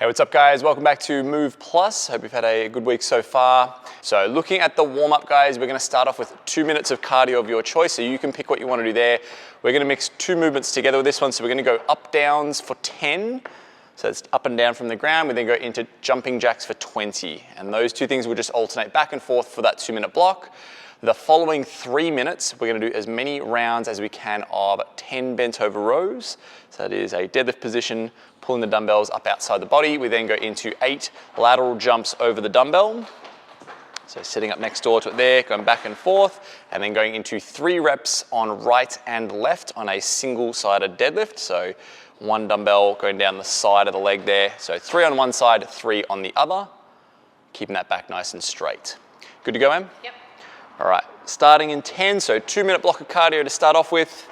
What's up guys? Welcome back to Move Plus. Hope you've had a good week so far. So looking at the warm-up guys, we're going to start off with 2 minutes of cardio of your choice, so you can pick what you want to do there. We're going to mix 2 movements together with this one, so we're going to go up downs for 10. So it's up and down from the ground. We then go into jumping jacks for 20. And those 2 things will just alternate back and forth for that 2-minute block. The following 3 minutes, we're going to do as many rounds as we can of 10 bent over rows. So that is a deadlift position, pulling the dumbbells up outside the body. We then go into 8 lateral jumps over the dumbbell. So sitting up next door to it there, going back and forth, and then going into 3 reps on right and left on a single-sided deadlift. So 1 dumbbell going down the side of the leg there. So 3 on one side, 3 on the other, keeping that back nice and straight. Good to go, Em? Yep. All right, starting in 10, so 2-minute block of cardio to start off with.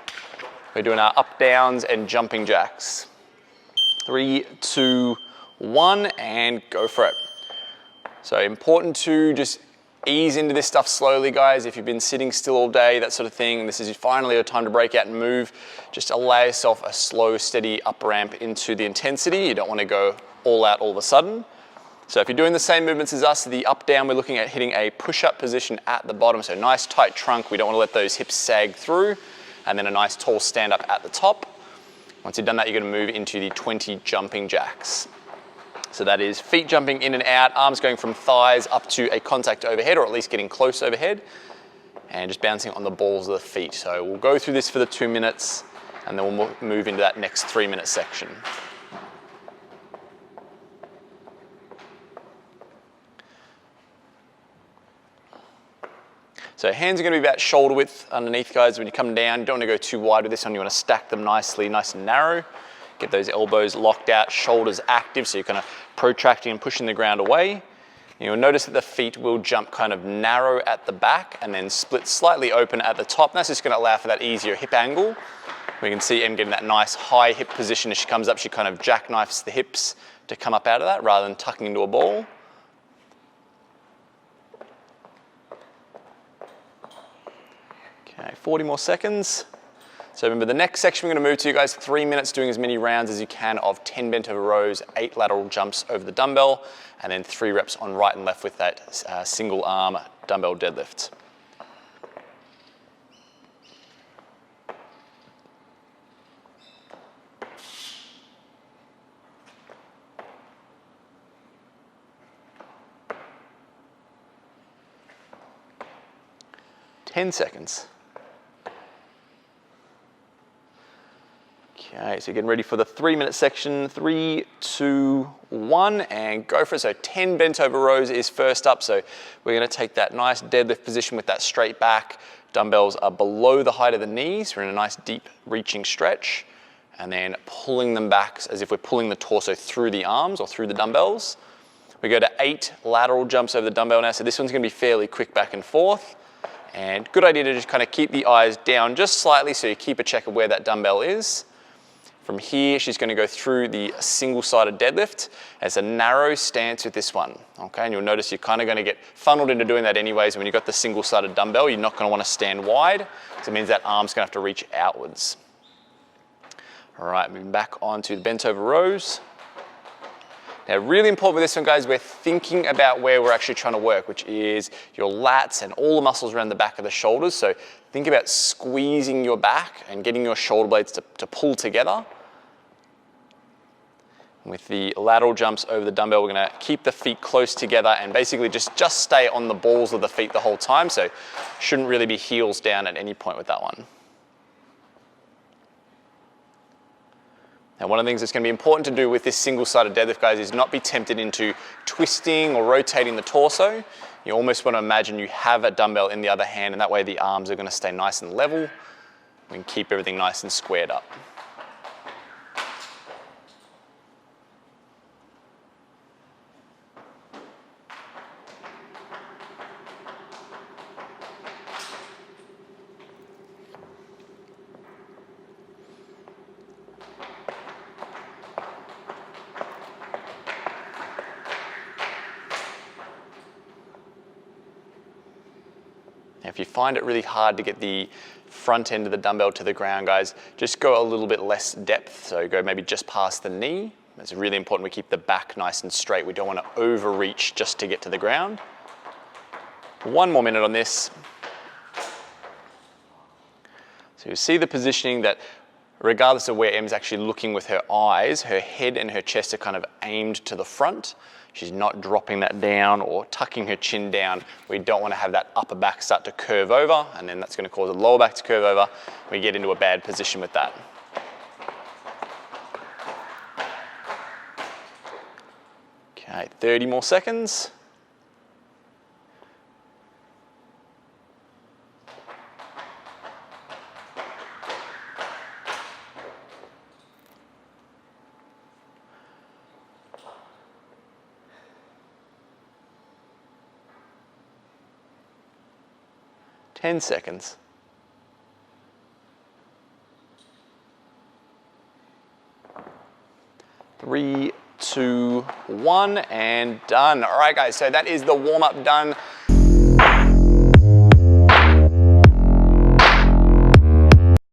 We're doing our up downs and jumping jacks. 3, 2, 1, and go for it. So important to just ease into this stuff slowly, guys. If you've been sitting still all day, that sort of thing, and this is finally your time to break out and move, just allow yourself a slow, steady up ramp into the intensity. You don't want to go all out all of a sudden. So if you're doing the same movements as us, the up down, we're looking at hitting a push-up position at the bottom. So nice tight trunk. We don't want to let those hips sag through. And then a nice tall stand up at the top. Once you've done that, you're going to move into the 20 jumping jacks. So that is feet jumping in and out, arms going from thighs up to a contact overhead, or at least getting close overhead, and just bouncing on the balls of the feet. So we'll go through this for the 2 minutes, and then we'll move into that next 3-minute section. So hands are going to be about shoulder width underneath, guys. When you come down, you don't want to go too wide with this one. You want to stack them nicely, nice and narrow. Get those elbows locked out, shoulders active, so you're kind of protracting and pushing the ground away. You'll notice that the feet will jump kind of narrow at the back and then split slightly open at the top. And that's just going to allow for that easier hip angle. We can see Em getting that nice high hip position. As she comes up, she kind of jackknifes the hips to come up out of that rather than tucking into a ball. Okay, 40 more seconds. So remember, the next section we're going to move to, you guys, 3 minutes doing as many rounds as you can of 10 bent over rows, 8 lateral jumps over the dumbbell, and then 3 reps on right and left with that single arm dumbbell deadlift. Ten seconds. Okay, so getting ready for the 3-minute section. 3, 2, 1, and go for it. So 10 bent over rows is first up. So we're going to take that nice deadlift position with that straight back. Dumbbells are below the height of the knees. We're in a nice deep reaching stretch. And then pulling them back as if we're pulling the torso through the arms or through the dumbbells. We go to 8 lateral jumps over the dumbbell now. So this one's going to be fairly quick back and forth. And good idea to just kind of keep the eyes down just slightly so you keep a check of where that dumbbell is. From here, she's going to go through the single-sided deadlift. It's a narrow stance with this one, okay? And you'll notice you're kind of going to get funneled into doing that anyways. When you've got the single-sided dumbbell, you're not going to want to stand wide, because it means that arm's going to have to reach outwards. All right, moving back onto the bent over rows. Now, really important with this one, guys, we're thinking about where we're actually trying to work, which is your lats and all the muscles around the back of the shoulders. So think about squeezing your back and getting your shoulder blades to pull together. With the lateral jumps over the dumbbell, we're going to keep the feet close together and basically just stay on the balls of the feet the whole time. So shouldn't really be heels down at any point with that one. Now, one of the things that's going to be important to do with this single-sided deadlift, guys, is not be tempted into twisting or rotating the torso. You almost want to imagine you have a dumbbell in the other hand, and that way the arms are going to stay nice and level. We can keep everything nice and squared up. If you find it really hard to get the front end of the dumbbell to the ground, guys, just go a little bit less depth. So go maybe just past the knee. It's really important we keep the back nice and straight. We don't want to overreach just to get to the ground. 1 more minute on this. So you see the positioning that regardless of where Em's actually looking with her eyes, her head and her chest are kind of aimed to the front. She's not dropping that down or tucking her chin down. We don't want to have that upper back start to curve over, and then that's going to cause the lower back to curve over. We get into a bad position with that. Okay, 30 more seconds. Ten seconds. 3, 2, 1, and done. All right, guys, so that is the warm-up done.